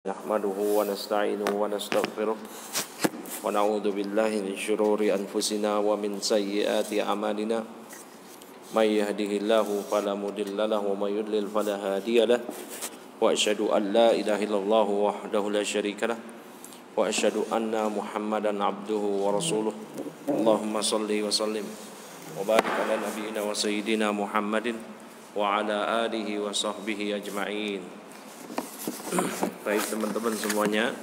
نحمده ونستعينه ونستغفره ونعوذ بالله من شرور أنفسنا ومن سيئات أعمالنا من يهده الله فلا مضل له ومن يضلل فلا هادي له وأشهد أن لا إله إلا الله وحده لا شريك له وأشهد أن محمدا عبده ورسوله اللهم صل وسلم وبارك على نبينا وسيدنا محمد وعلى آله وصحبه أجمعين. Baik teman-teman semuanya,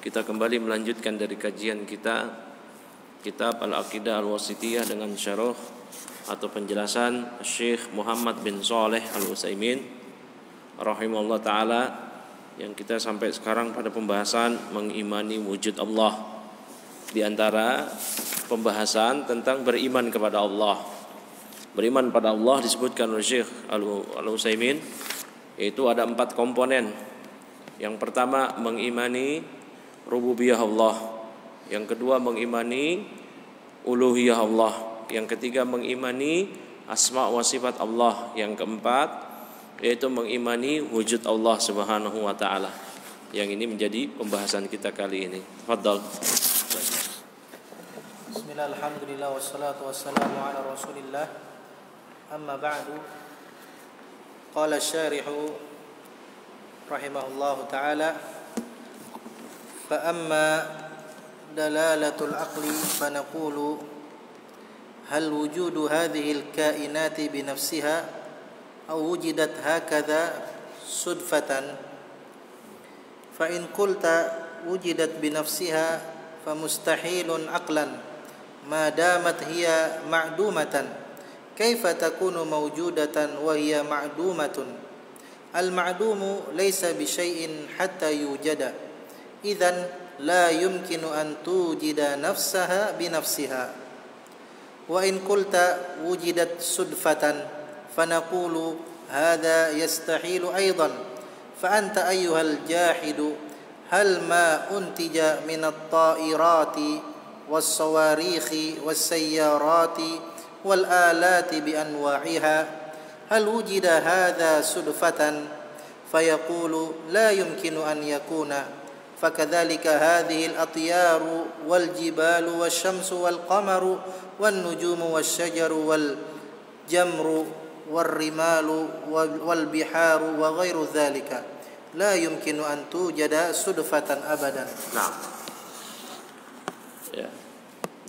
kita kembali melanjutkan dari kajian kita kitab Al-Aqidah Al-Wasithiyah dengan syarah atau penjelasan Syekh Muhammad bin Shalih Al-Utsaimin rahimahullah ta'ala, yang kita sampai sekarang pada pembahasan mengimani wujud Allah. Di antara pembahasan tentang beriman kepada Allah. Beriman pada Allah disebutkan oleh Syekh Al-Utsaimin, yaitu ada 4 komponen. Yang pertama mengimani rububiyah Allah, yang kedua mengimani uluhiyah Allah, yang ketiga mengimani asma wa sifat Allah, yang keempat yaitu mengimani wujud Allah Subhanahu wa taala. Yang ini menjadi pembahasan kita kali ini. Tafadhal. Bismillah, alhamdulillah, wassalatu wassalamu ala rasulillah. Amma ba'du. Qala syarihu rahimahullahu ta'ala, fa amma dalalatul aqli fa naqulu hal wujudu hadhihi al-kainati bi nafsiha aw wujidat hakadha sudfatan, fa in qulta wujidat bi nafsiha fa mustahilun aqlan ma damat hiya ma'dumatan kaifa takunu mawjudatan wa hiya ma'dumatun. Al-ma'dumu laysa bi syai'in hatta yujada, idzan la yumkinu an tujida nafsaha bi nafsiha. Wa in qulta wujidat sudfatan fanaqulu hadha yastahilu aidan. Fa anta ayyuhal jahidu hal ma untija min at-ta'irati was-sawarikhi was-sayyarati wal alati bi anwa'iha hal wujida hadha sudfatan fayaqulu la yumkinu an yakuna fakadzalika hadhihi al atyaru wal jibalu wasyamsu wal qamaru wan nujumu wasyajaru wal jamru war rimalu wal biharu wa ghairu dzalika la yumkinu an tujada sudfatan abadan. Nah, ya,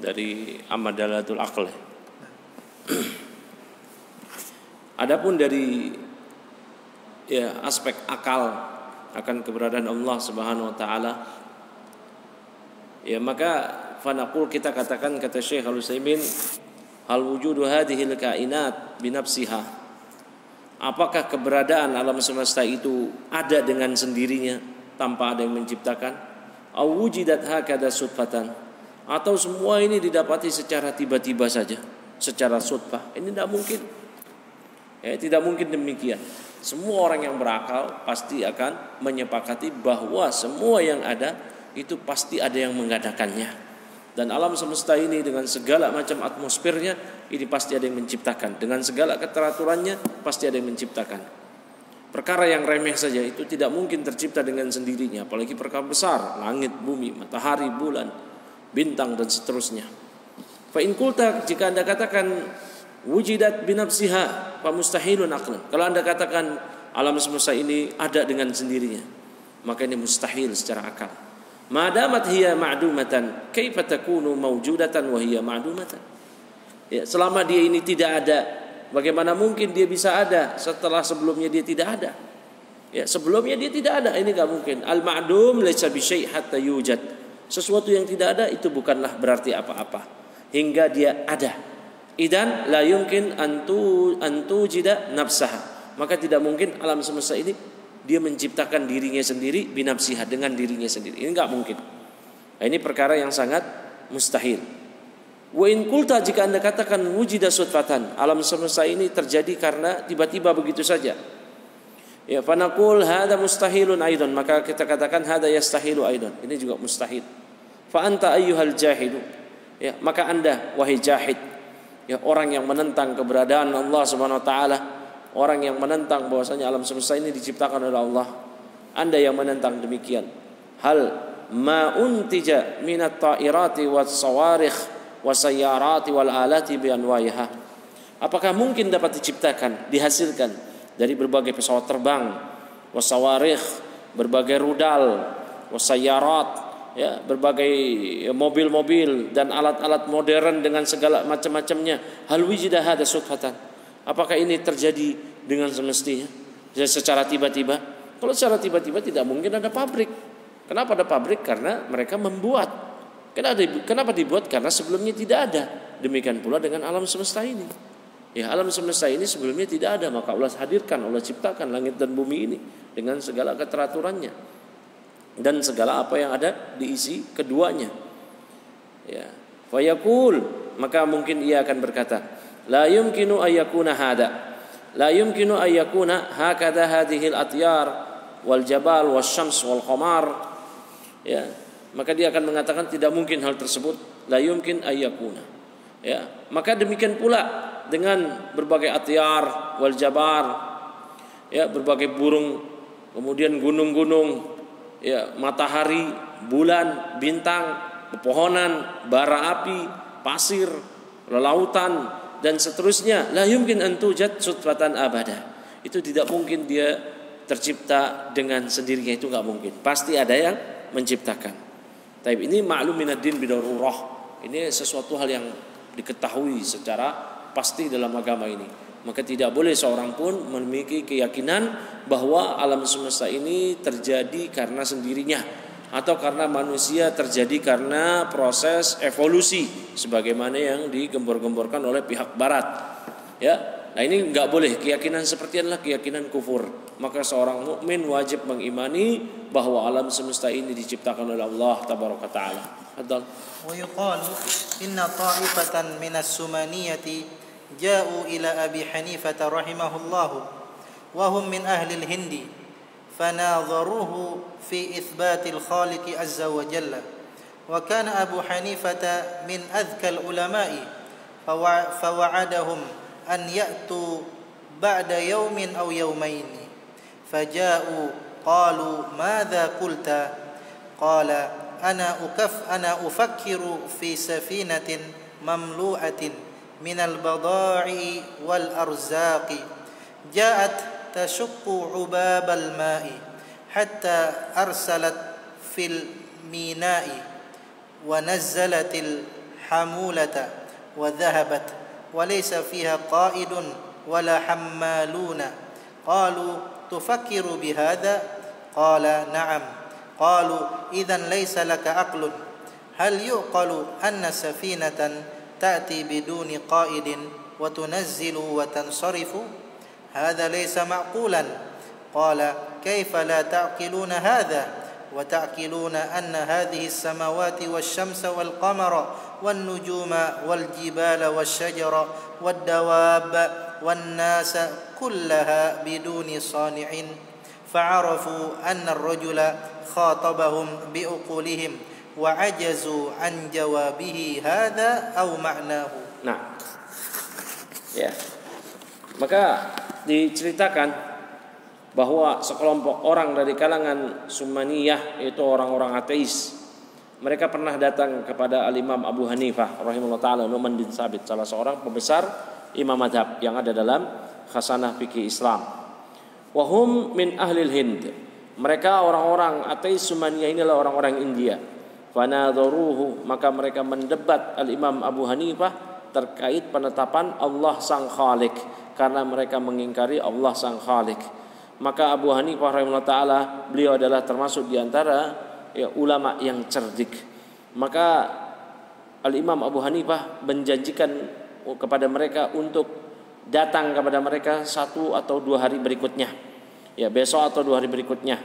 dari amadalatul aql. Adapun dari aspek akal akan keberadaan Allah Subhanahu wa taala, maka fanaqul, kita katakan, kata Syekh Al-Utsaimin, hal wujudu hadhil kainat bi nafsiha, apakah keberadaan alam semesta itu ada dengan sendirinya tanpa ada yang menciptakan, aw wujidat hakada sudfatan, atau semua ini didapati secara tiba-tiba saja, secara sudfah. Ini tidak mungkin. Tidak mungkin demikian. Semua orang yang berakal pasti akan menyepakati bahwa semua yang ada itu pasti ada yang mengadakannya. Dan alam semesta ini dengan segala macam atmosfernya ini pasti ada yang menciptakan. Dengan segala keteraturannya pasti ada yang menciptakan. Perkara yang remeh saja itu tidak mungkin tercipta dengan sendirinya, apalagi perkara besar, langit, bumi, matahari, bulan, bintang dan seterusnya. Fa in qulta, jika Anda katakan wujidat binafsiha fa mustahilun aqlan, kalau Anda katakan alam semesta ini ada dengan sendirinya, maka ini mustahil secara akal. Madamat hiya ma'dumatan kaifa takunu mawjudatan wa hiya ma'dumatan. Selama dia ini tidak ada, bagaimana mungkin dia bisa ada setelah sebelumnya dia tidak ada? Sebelumnya dia tidak ada, ini enggak mungkin. Al-ma'dum laysa bi syai' hatta yujad. Sesuatu yang tidak ada itu bukanlah berarti apa-apa hingga dia ada. Idan la yumkin antu jida nafsaha, maka tidak mungkin alam semesta ini dia menciptakan dirinya sendiri binafsiha, dengan dirinya sendiri. Ini enggak mungkin. Ini perkara yang sangat mustahil. Wa in qulta, jika Anda katakan wujida sudfatan, alam semesta ini terjadi karena tiba-tiba begitu saja, fanaqul hadza mustahilun aidan, maka kita katakan hadza yastahilu aidan, ini juga mustahil. Fa anta ayyuhal jahidu, maka Anda wahai jahid, orang yang menentang keberadaan Allah Subhanahu wa taala, orang yang menentang bahwasanya alam semesta ini diciptakan oleh Allah, Anda yang menentang demikian. Hal ma untija minat ta'irati was sawarikh wasayyarati wal alati bi anwaiha. Apakah mungkin dapat diciptakan, dihasilkan dari berbagai pesawat terbang, wasawarikh, berbagai rudal, wasayyarat, ya, berbagai mobil-mobil dan alat-alat modern dengan segala macam-macamnya. Hal wujida hada sudfatan. Apakah ini terjadi dengan semestinya, secara tiba-tiba? Kalau secara tiba-tiba tidak mungkin ada pabrik. Kenapa ada pabrik? Karena mereka membuat. Kenapa dibuat? Karena sebelumnya tidak ada. Demikian pula dengan alam semesta ini. Ya, alam semesta ini sebelumnya tidak ada, maka Allah hadirkan, Allah ciptakan langit dan bumi ini dengan segala keteraturannya dan segala apa yang ada diisi keduanya. Ya, fayaqul, maka mungkin ia akan berkata, la yumkinu ayyakuna hada, la yumkinu ayyakuna hakada hadhil atyar wal jabal wasyams wal qamar. Ya, maka dia akan mengatakan tidak mungkin hal tersebut, la yumkin ayyakuna. Ya, maka demikian pula dengan berbagai atyar wal jabar, ya, berbagai burung, kemudian gunung-gunung, ya, matahari, bulan, bintang, pepohonan, bara api, pasir, lautan dan seterusnya. La yumkin an tujad sudfatan abada. Itu tidak mungkin dia tercipta dengan sendirinya, itu enggak mungkin. Pasti ada yang menciptakan. Tapi ini maklum minad-din bidarurah. Ini sesuatu hal yang diketahui secara pasti dalam agama ini. Maka tidak boleh seorang pun memiliki keyakinan bahwa alam semesta ini terjadi karena sendirinya atau karena manusia terjadi karena proses evolusi sebagaimana yang digembor-gemborkan oleh pihak barat. Ya, nah ini enggak boleh, keyakinan seperti adalah keyakinan kufur. Maka seorang mukmin wajib mengimani bahwa alam semesta ini diciptakan oleh Allah tabaraka taala. Hadal. Wa yuqalu inna ta'ifatan minas sumaniyati ja'u ila Abi Hanifah rahimahullahu wa hum min ahli al-Hindi fanadharuhu fi ithbatil khaliq azza wa jalla wa kana Abu Hanifah min adhka al-ulama'i fawa'adahum an ya'tu ba'da yawmin aw yawmayn faja'u qalu madha qulta qala ana ufakkiru fi safinatin mamlu'atin minal bada'i wal arzaqi ja'at tashukku ubabal ma'i hatta arsalat fil mina'i wa nazzalatil hamulata wa dhahabat wa laysa fiha qa'idun wala hammaluna qalu tufakkiru bihadha qala na'am qalu idhan laysa laka aqlun hal yuqalu anna safinatan ta'ti biduni qa'idin wa tunazzilu wa tansarifu hadha laysa ma'qulan qala kayfa la ta'qiluna hadha wa ta'qiluna anna hadhihi as-samawati wash-shamsa wal-qamara wan-nujuma wal-jibala wash-shajara wad-dawab wan-nasa kullaha biduni sani'in fa'arafu anna ar-rajula khatabahum biuqulihim wa ajazu an jawabihi hadha aw ma'nahu. Nah, ya, maka diceritakan bahwa sekelompok orang dari kalangan Sumaniyah, yaitu orang-orang ateis, mereka pernah datang kepada Al-Imam Abu Hanifah rahimahullah ta'ala, Nu'man bin Sabit, salah seorang pembesar imam madhab yang ada dalam khasanah fikih Islam. Wahum min ahlil Hind. Mereka orang-orang ateis Sumaniyah inilah orang-orang India. Fanadharuhu, maka mereka mendebat Al-Imam Abu Hanifah terkait penetapan Allah Sang Khalik, karena mereka mengingkari Allah Sang Khalik. Maka Abu Hanifah rahimahullah ta'ala, beliau adalah termasuk diantara ulama yang cerdik. Maka Al-Imam Abu Hanifah menjanjikan kepada mereka untuk datang kepada mereka 1 atau 2 hari berikutnya, ya, besok atau 2 hari berikutnya.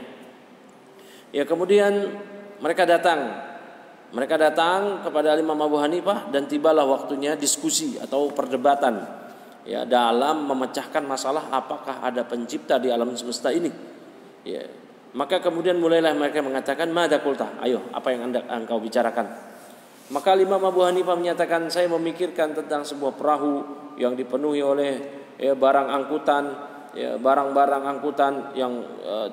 Ya, kemudian mereka datang kepada Imam Abu Hanifah dan tibalah waktunya diskusi atau perdebatan, ya, dalam memecahkan masalah apakah ada pencipta di alam semesta ini. Ya, maka kemudian mulailah mereka mengatakan, madza qulta, ayo apa yang engkau bicarakan. Maka Imam Abu Hanifah menyatakan, saya memikirkan tentang sebuah perahu yang dipenuhi oleh barang angkutan, ya, barang-barang angkutan yang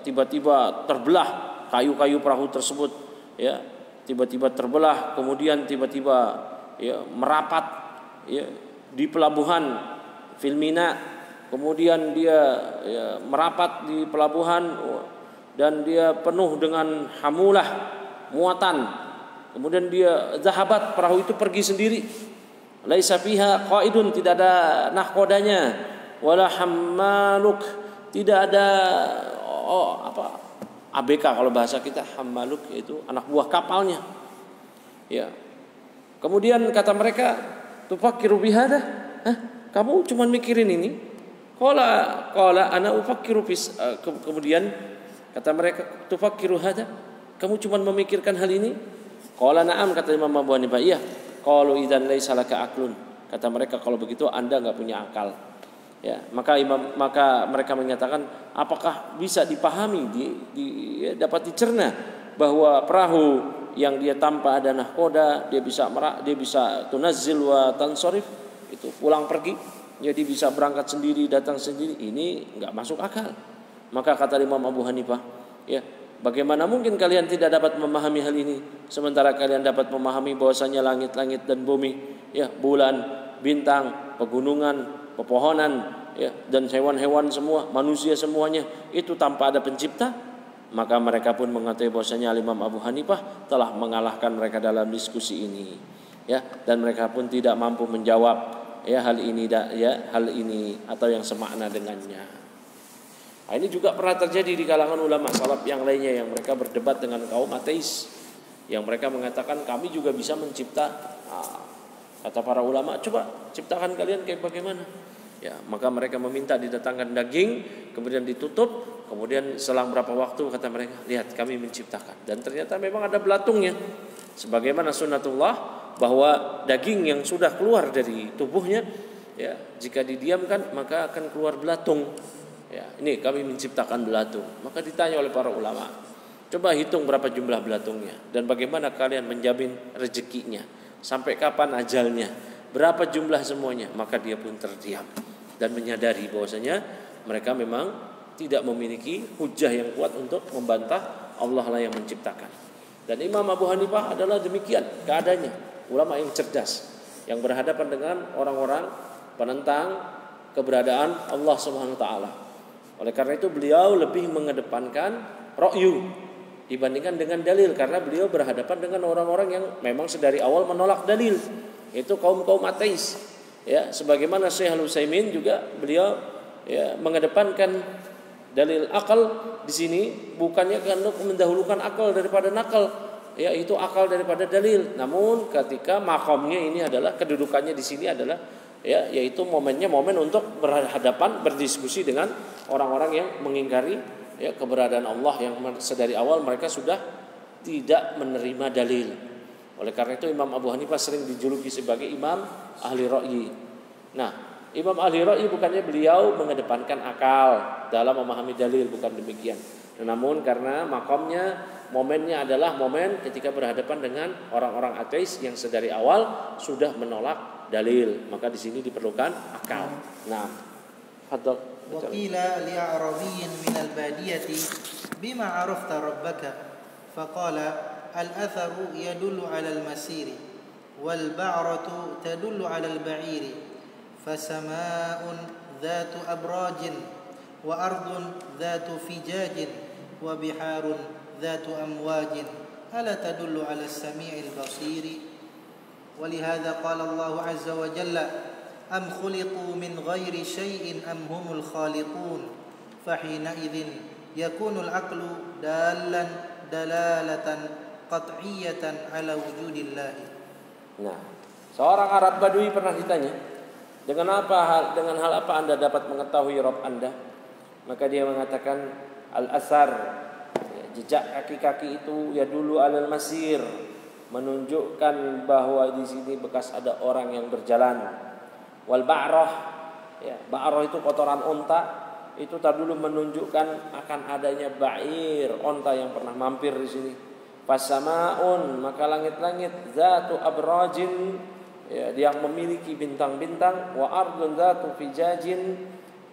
tiba-tiba terbelah, kayu-kayu perahu tersebut ya tiba-tiba terbelah, kemudian tiba-tiba ya merapat ya di pelabuhan Filmina, kemudian dia ya, merapat di pelabuhan dan dia penuh dengan hamulah muatan, kemudian dia zahabat, perahu itu pergi sendiri, laisa fiha qaidun, tidak ada nahkodanya, wala hammaluk, tidak ada ABK kalau bahasa kita, hammaluk yaitu anak buah kapalnya. Ya. Kemudian kata mereka, tufakkiru bihada? Kamu cuma mikirin ini? Qala ana ufakkiru kemudian kata mereka, tufakkiru hada? Kamu cuma memikirkan hal ini? Qala na'am, kata Imam Abu Hanifah, iya. Qalu idzan laisa laka aklun. Kata mereka, kalau begitu Anda enggak punya akal. Ya, maka mereka menyatakan, apakah bisa dipahami, dapat dicerna bahwa perahu yang dia tanpa ada nahkoda, dia bisa tunazzil wa tansarif, itu pulang pergi, jadi bisa berangkat sendiri, datang sendiri, ini enggak masuk akal. Maka kata Imam Abu Hanifah, ya, bagaimana mungkin kalian tidak dapat memahami hal ini, sementara kalian dapat memahami bahwasanya langit-langit dan bumi, ya, bulan, bintang, pegunungan, pepohonan, ya, dan hewan-hewan semua, manusia semuanya itu tanpa ada pencipta. Maka mereka pun mengatakan bahwasanya Imam Abu Hanifah telah mengalahkan mereka dalam diskusi ini, ya, dan mereka pun tidak mampu menjawab hal ini atau yang semakna dengannya. Nah, ini juga pernah terjadi di kalangan ulama salaf yang lainnya, yang mereka berdebat dengan kaum ateis, yang mereka mengatakan kami juga bisa mencipta. Kata para ulama, coba ciptakan kalian kayak bagaimana? Ya, maka mereka meminta didatangkan daging, kemudian ditutup, kemudian selang berapa waktu kata mereka, lihat kami menciptakan. Dan ternyata memang ada belatungnya. Sebagaimana sunnatullah bahwa daging yang sudah keluar dari tubuhnya, ya, jika didiamkan maka akan keluar belatung. Ya, ini kami menciptakan belatung. Maka ditanya oleh para ulama, coba hitung berapa jumlah belatungnya dan bagaimana kalian menjamin rezekinya, sampai kapan ajalnya, berapa jumlah semuanya. Maka dia pun terdiam dan menyadari bahwasanya mereka memang tidak memiliki hujah yang kuat untuk membantah Allah lah yang menciptakan. Dan Imam Abu Hanifah adalah demikian keadaannya, ulama yang cerdas, yang berhadapan dengan orang-orang penentang keberadaan Allah Subhanahu wa taala. Oleh karena itu beliau lebih mengedepankan ra'yu dibandingkan dengan dalil, karena beliau berhadapan dengan orang-orang yang memang sedari awal menolak dalil, itu kaum-kaum ateis. Ya, sebagaimana Syekh Al-Utsaimin juga beliau ya mengedepankan dalil akal di sini, bukannya karena mendahulukan akal daripada nakal, ya itu akal daripada dalil. Namun ketika makomnya ini adalah kedudukannya di sini adalah ya yaitu momennya momen untuk berhadapan berdiskusi dengan orang-orang yang mengingkari ya keberadaan Allah, yang sedari awal mereka sudah tidak menerima dalil. Oleh karena itu Imam Abu Hanifah sering dijuluki sebagai imam ahli ra'yi. Nah, imam ahli ra'yi bukannya beliau mengedepankan akal dalam memahami dalil, bukan demikian. Namun karena makomnya, momennya adalah momen ketika berhadapan dengan orang-orang ateis yang sedari awal sudah menolak dalil, maka di sini diperlukan akal. Nah, hadza waqila li'arabiyyin minal badiyati bima 'arafta rabbaka faqala al-atharu yadullu 'ala al-masiri wal ba'ratu tadullu 'ala al-ba'iri fasama'un dhatu abrajin wa ardun dhatu fijajin wa biharun dhatu amwajin ala tadullu 'ala as-sami'il basiri ولهذا قال الله عز وجل أم خلقوا من غير شيء أم هم الخالقون فحينئذ يكون العقل دالا دلالة قطعية على وجود الله. Nah, seorang Arab Badui pernah ditanya, dengan hal apa Anda dapat mengetahui Rabb Anda? Maka dia mengatakan al-asar, jejak kaki-kaki itu ya dulu alal masir, menunjukkan bahwa di sini bekas ada orang yang berjalan. Wal ba'rah, ya, ba'rah itu kotoran unta, itu terdulu menunjukkan akan adanya ba'ir, unta yang pernah mampir di sini. Fasamaun, maka langit-langit zatu abrajin, ya, yang memiliki bintang-bintang. Wa ardun zatu fijajin,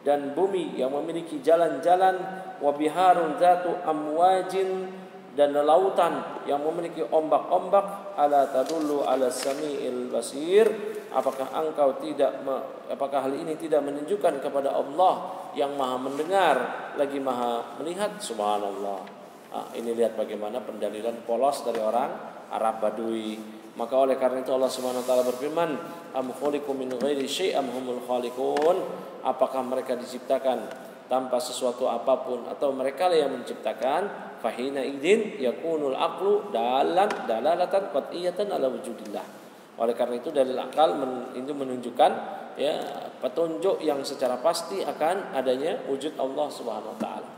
dan bumi yang memiliki jalan-jalan, wa biharun dzatu amwajin, dan lautan yang memiliki ombak-ombak, ala tadullu ala samiil basir, apakah hal ini tidak menunjukkan kepada Allah yang maha mendengar lagi maha melihat? Subhanallah. Ini lihat bagaimana pendalilan polos dari orang Arab Badui. Maka oleh karena itu Allah Subhanahu wa taala berfirman, am khuliqu min ghairi syai' am humul khaliqun, apakah mereka diciptakan tanpa sesuatu apapun atau mereka lah yang menciptakan? Fahina idzin yakunul aqlu dalalatan qat'iyatan ala wujudillah. Oleh karena itu dalil akal itu menunjukkan ya petunjuk yang secara pasti akan adanya wujud Allah Subhanahu wa taala.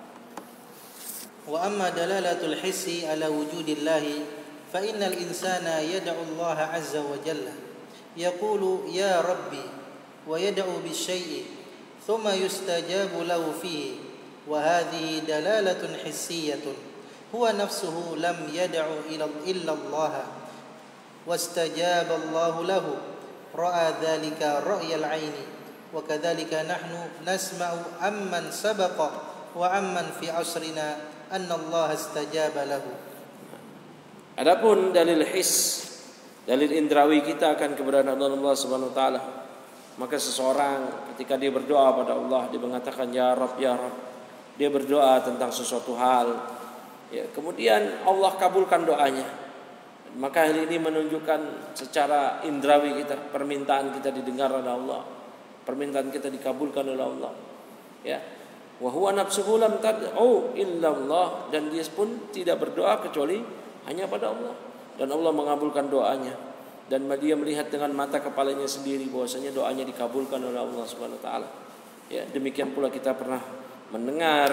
Wa amma dalalatul hissi ala wujudillahi fa innal insana yad'u Allah azza wa jalla yaqulu ya rabbi wa yad'u bisyai'i thumma yustajabu lahu fihi wa hadhihi dalalatun hissiyatun huwa nafsuhu lam yad'u illa Allah wastajaba Allah lahu ra'a dhalika ra'yal 'aini wa kadzalika nahnu nasma'u amman sabaqa wa amman fi 'asrina anna Allah istajaba lahu. Adapun dalil his, dalil indrawi kita akan keberadaan Allah Subhanahu wa taala, maka seseorang ketika dia berdoa pada Allah, dia mengatakan ya Rabb ya Rabb, dia berdoa tentang sesuatu hal, ya, kemudian Allah kabulkan doanya, maka hal ini menunjukkan secara indrawi kita, permintaan kita didengar oleh Allah, permintaan kita dikabulkan oleh Allah, ya. Wa huwa nafsuhu lam tad'u illa Allah, dan dia pun tidak berdoa kecuali hanya pada Allah, dan Allah mengabulkan doanya, dan dia melihat dengan mata kepalanya sendiri bahwasanya doanya dikabulkan oleh Allah Subhanahu wa taala. Ya, demikian pula kita pernah mendengar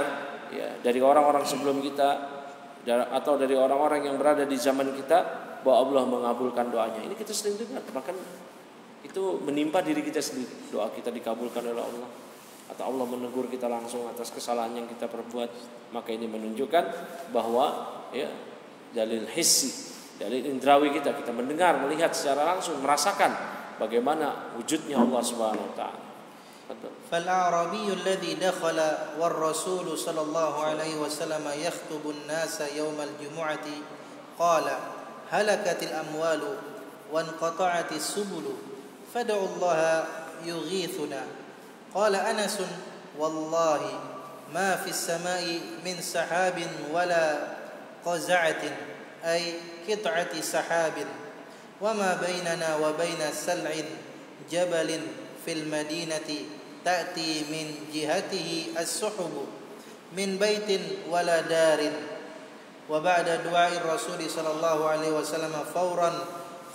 ya dari orang-orang sebelum kita atau dari orang-orang yang berada di zaman kita bahwa Allah mengabulkan doanya. Ini kita sering dengar, bahkan itu menimpa diri kita sendiri. Doa kita dikabulkan oleh Allah, atau Allah menegur kita langsung atas kesalahan yang kita perbuat. Maka ini menunjukkan bahwa ya dalil hissi, dalil indrawi kita mendengar, melihat secara langsung, merasakan bagaimana wujudnya Allah Subhanahu wa taala. فالأعرابي الذي دخل والرسول صلى الله عليه وسلم يخطب الناس يوم الجمعة قال هلكت الأموال وانقطعت السبل فادعوا الله يغيثنا قال أنس والله ما في السماء من سحاب ولا قزعة أي قطعة سحاب وما بيننا وبين سلع جبل في المدينة تأتي من جهته السحب من بيت ولا دار وبعد دعاء الرسول صلى الله عليه وسلم فورا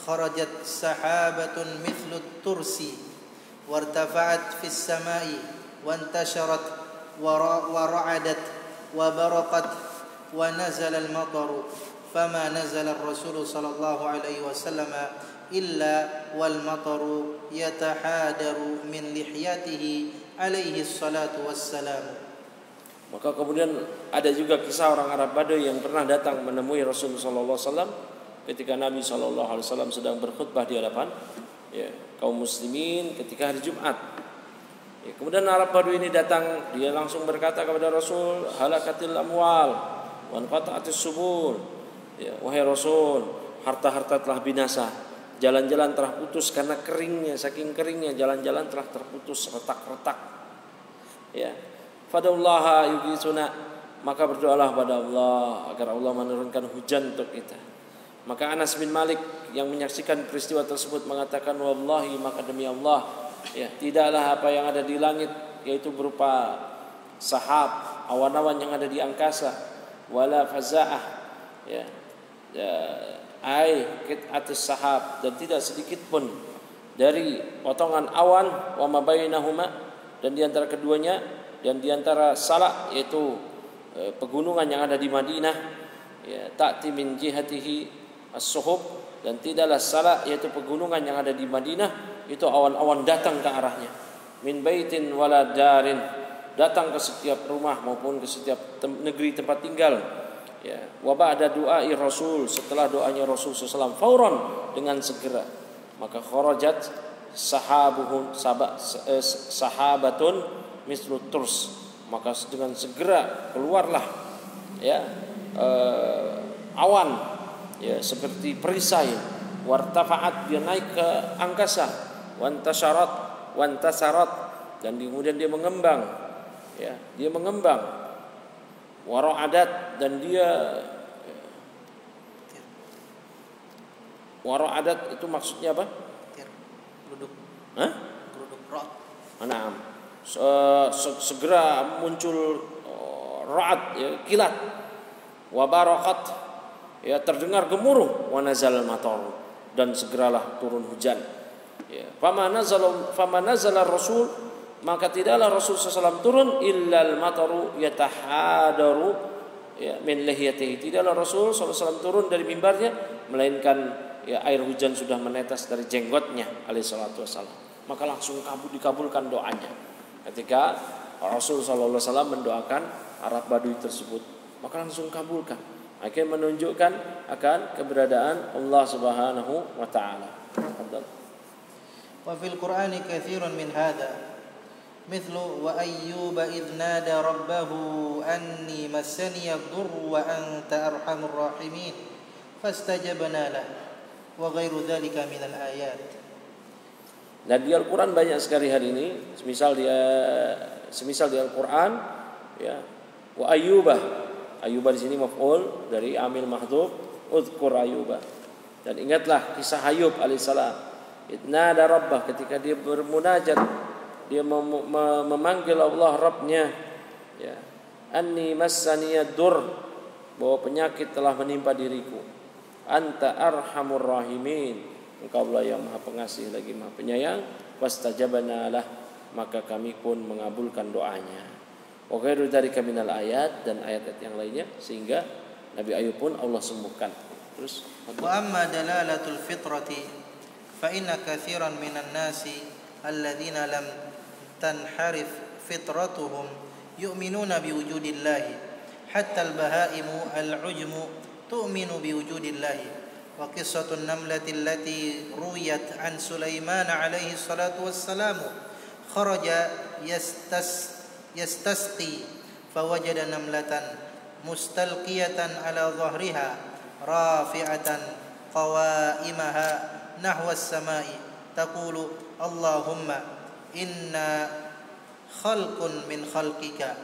خرجت سحابة مثل الترس وارتفعت في السماء وانتشرت ورعدت وبرقت ونزل المطر فما نزل الرسول صلى الله عليه وسلم إلا والمطر يتحادر من لحيته عليه الصلاة والسلام. Maka kemudian ada juga kisah orang Arab Badui yang pernah datang menemui Rasulullah SAW ketika Nabi SAW sedang berkhutbah di hadapan ya, kaum muslimin ketika hari Jumat. Ya, kemudian Arab Badui ini datang, dia langsung berkata kepada Rasul, halakatil amwal wa anqata'atis subul. Ya, wahai Rasul, harta-harta telah binasa, jalan-jalan telah putus karena keringnya, saking keringnya jalan-jalan telah terputus retak-retak. Ya. Fadallaha yughithuna, maka berdoalah pada Allah agar Allah menurunkan hujan untuk kita. Maka Anas bin Malik yang menyaksikan peristiwa tersebut mengatakan, wallahi, maka demi Allah, ya, tidaklah apa yang ada di langit, yaitu berupa sahab, awan-awan yang ada di angkasa, wala fazaah, ya, atis sahab, dan tidak sedikit pun dari potongan awan, wa ma bainahuma, dan di antara keduanya, dan di antara salak, yaitu pegunungan yang ada di Madinah, ya, ta'ti min jihatihi as-suhub, dan tidaklah salak, yaitu pegunungan yang ada di Madinah, itu awan-awan datang ke arahnya, min baitin wala darin, datang ke setiap rumah maupun ke setiap negeri tempat tinggal. Ya, wa ba'da du'ai Rasul, setelah doanya Rasul SAW, fauran, dengan segera, maka kharajat sahabatun mislu turs, maka dengan segera keluarlah ya awan ya seperti perisai, wartafa'at, dia naik ke angkasa, wantasarat dan kemudian dia mengembang ya, dia mengembang, wara'adat, dan dia wara'adat itu maksudnya apa? Geruduk. Hah? Geruduk rot. Naam. Segera muncul ra'ad ya, kilat. Wa baraqat ya, terdengar gemuruh, wa nazal matar, dan segeralah turun hujan. Ya, fama nazala rasul, maka tidaklah Rasul SAW turun illal mataru yatahadaru ya min lihiyatihi, tidaklah Rasul SAW turun dari mimbarnya melainkan ya air hujan sudah menetes dari jenggotnya alaihi salatu wassalam. Maka langsung dikabulkan doanya ketika Rasul SAW mendoakan Arab Badui tersebut, maka langsung kabulkan. Akhirnya menunjukkan akan keberadaan Allah Subhanahu wa taala. Wa fil Qur'ani katsirun min hadza mithlu wa ayyuba idh nada rabbahu anni massani ad-durru wa anta arhamur rahimin fastajabna lahu wa ghairu dzalika minal ayat. Dan di Al-Qur'an banyak sekali hari ini, semisal di Al-Qur'an ya, wa ayyuba di sini maf'ul dari amil mahdhuf, uzkur ayyuba, dan ingatlah kisah Ayub alaihissalam, idnada rabbah, ketika dia bermunajat, dia memanggil Allah Rabbnya ya, anni massaniyad dur, bahwa penyakit telah menimpa diriku, anta arhamur rahimin, engkaulah yang maha pengasih lagi maha penyayang, wastajabna lah, maka kami pun mengabulkan doanya. Wa ghairu dzalika minal ayat, dan ayat-ayat yang lainnya, sehingga Nabi Ayub pun Allah sembuhkan. Terus wa amma dalalatul fitrati fa inna katsiran minan nasi alladziina lam tanharif fitratuhum yu'minuna biwujudillahi hatta al-bahaimu al-ujmu tu'minu biwujudillahi. Wa qissatun namlati allati ruwiyat an Sulaiman alaihi salatu wassalam kharaja yastasqi fawajada namlatan mustalqiyatan ala dhahriha rafi'atan qawaimaha nahwa as-sama'i taqulu Allahumma inna khalqun min khalqika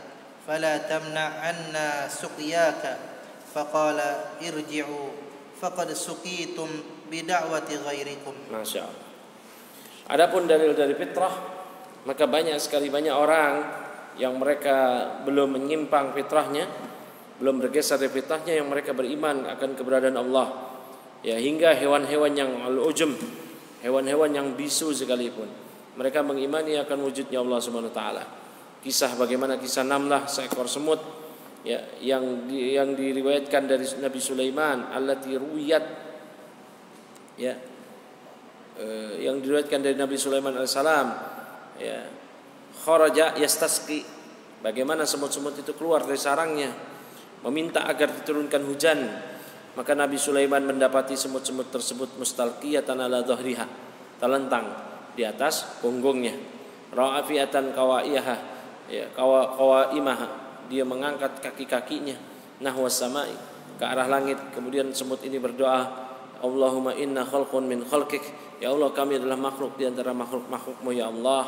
fala tamna' anna suqyaka faqala irji'u faqad suqitum bida'wati ghairikum. Masyaallah. Adapun dalil dari fitrah, maka banyak orang yang mereka belum menyimpang fitrahnya, belum bergeser dari fitrahnya, yang mereka beriman akan keberadaan Allah ya, hingga hewan-hewan yang al-ujum, hewan-hewan yang bisu sekalipun, mereka mengimani akan wujudnya Allah Subhanahu wa taala. Bagaimana kisah Namlah, seekor semut ya, yang diriwayatkan dari Nabi Sulaiman, allati ruwiyat ya, yang diriwayatkan dari Nabi Sulaiman alaihissalam ya, kharaja yastasqi, bagaimana semut-semut itu keluar dari sarangnya meminta agar diturunkan hujan, maka Nabi Sulaiman mendapati semut-semut tersebut mustalqiyatan ala dhahriha, terlentang di atas punggungnya, rafiatan qawaiha ya, qawaimaha, dia mengangkat kaki-kakinya nahwas samai, ke arah langit. Kemudian semut ini berdoa, Allahumma inna khalqun min khalqik, ya Allah kami adalah makhluk di antara makhluk-makhlukmu ya Allah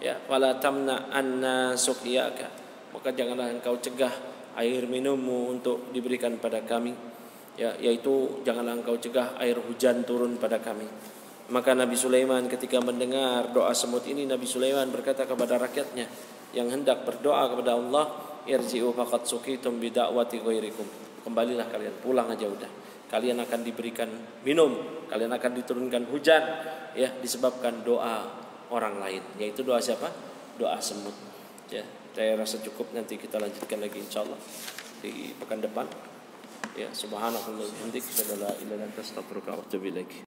ya, fala tamna anna suqyaka, maka janganlah engkau cegah air minummu untuk diberikan pada kami ya, yaitu janganlah engkau cegah air hujan turun pada kami. Maka Nabi Sulaiman ketika mendengar doa semut ini, Nabi Sulaiman berkata kepada rakyatnya yang hendak berdoa kepada Allah, irji'u faqad suqitum bida'wati ghairikum, kembalilah kalian, pulang aja udah, kalian akan diberikan minum, kalian akan diturunkan hujan ya, disebabkan doa orang lain. Yaitu doa siapa? Doa semut ya. Saya rasa cukup, nanti kita lanjutkan lagi insyaallah di pekan depan ya. Subhanallah wa bihamdihi, la ilaha illa anta, astaghfiruka wa atubu ilaik.